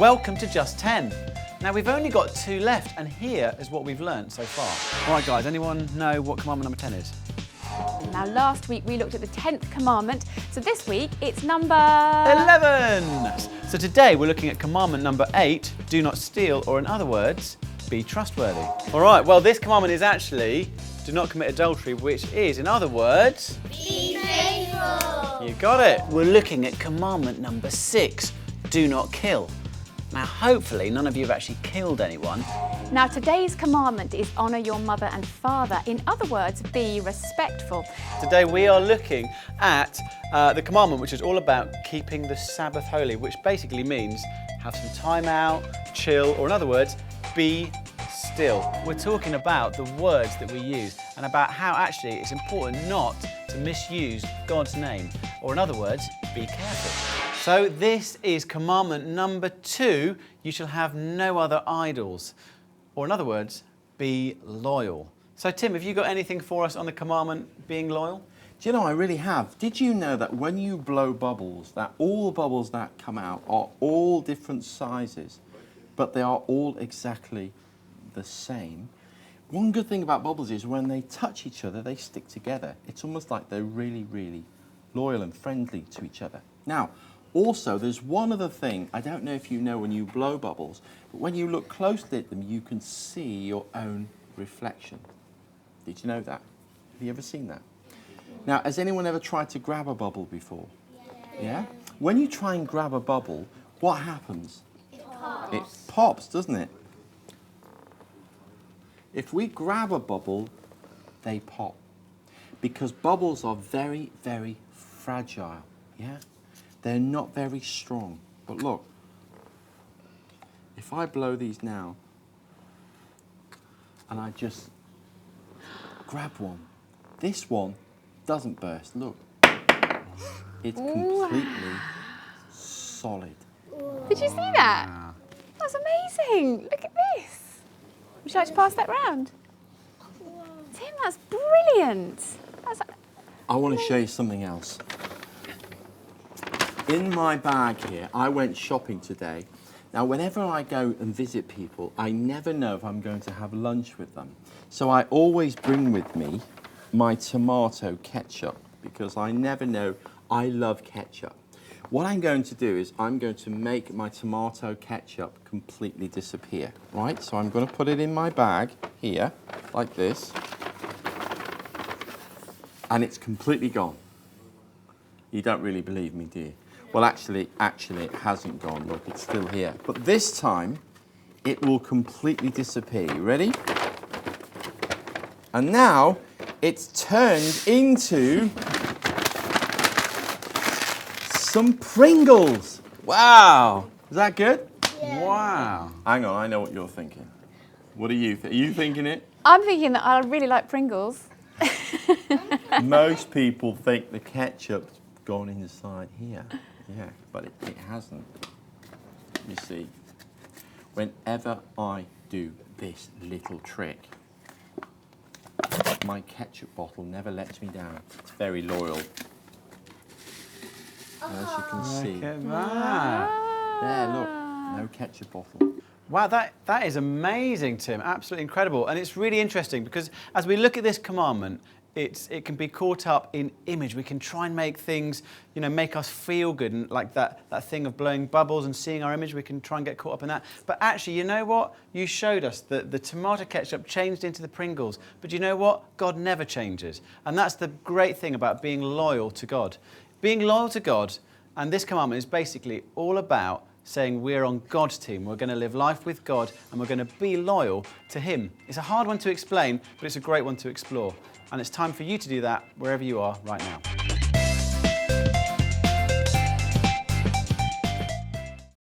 Welcome to Just 10. Now we've only got 2 left and here is what we've learnt so far. All right guys, anyone know what commandment number 10 is? Now last week we looked at the 10th commandment, so this week it's number... 11! So today we're looking at commandment number 8, do not steal, or in other words, be trustworthy. All right, well this commandment is actually do not commit adultery, which is, in other words... Be faithful! You got it. We're looking at commandment number 6, do not kill. Now hopefully none of you have actually killed anyone. Now today's commandment is honour your mother and father. In other words, be respectful. Today we are looking at the commandment which is all about keeping the Sabbath holy, which basically means have some time out, chill, or in other words, be still. We're talking about the words that we use and about how actually it's important not to misuse God's name, or in other words, be careful. So this is commandment number 2, you shall have no other idols. Or in other words, be loyal. So Tim, have you got anything for us on the commandment being loyal? Do you know, I really have. Did you know that when you blow bubbles, that all the bubbles that come out are all different sizes, but they are all exactly the same? One good thing about bubbles is when they touch each other, they stick together. It's almost like they're really, really loyal and friendly to each other. Now, also, there's one other thing. I don't know if you know when you blow bubbles, but when you look closely at them, you can see your own reflection. Did you know that? Have you ever seen that? Now, has anyone ever tried to grab a bubble before? Yeah? When you try and grab a bubble, what happens? It pops. It pops, doesn't it? If we grab a bubble, they pop. Because bubbles are very, very fragile. Yeah? They're not very strong. But look, if I blow these now, and I just grab one, this one doesn't burst. Look, it's completely solid. Did you see that? That's amazing. Look at this. Would you like to pass that round? Tim, that's brilliant. I want to show you something else. In my bag here, I went shopping today. Now, whenever I go and visit people, I never know if I'm going to have lunch with them. So I always bring with me my tomato ketchup because I never know. I love ketchup. What I'm going to do is I'm going to make my tomato ketchup completely disappear, right? So I'm going to put it in my bag here, like this. And it's completely gone. You don't really believe me, do you? Well, actually, it hasn't gone. Look, it's still here. But this time, it will completely disappear. You ready? And now, it's turned into some Pringles. Wow. Is that good? Yeah. Wow. Hang on, I know what you're thinking. What are you thinking? Are you thinking it? I'm thinking that I really like Pringles. Most people think the ketchup's gone inside here. Yeah, but it hasn't. You see, whenever I do this little trick, my ketchup bottle never lets me down. It's very loyal. And as you can see, Look at that. there, look, no ketchup bottle. Wow, that is amazing, Tim. Absolutely incredible. And it's really interesting because as we look at this commandment, it can be caught up in image. We can try and make things, make us feel good. And like that thing of blowing bubbles and seeing our image, we can try and get caught up in that. But actually, you know what? You showed us that the tomato ketchup changed into the Pringles. But you know what? God never changes. And that's the great thing about being loyal to God. Being loyal to God, and this commandment is basically all about saying we're on God's team. We're going to live life with God and we're going to be loyal to Him. It's a hard one to explain, but it's a great one to explore. And it's time for you to do that wherever you are right now.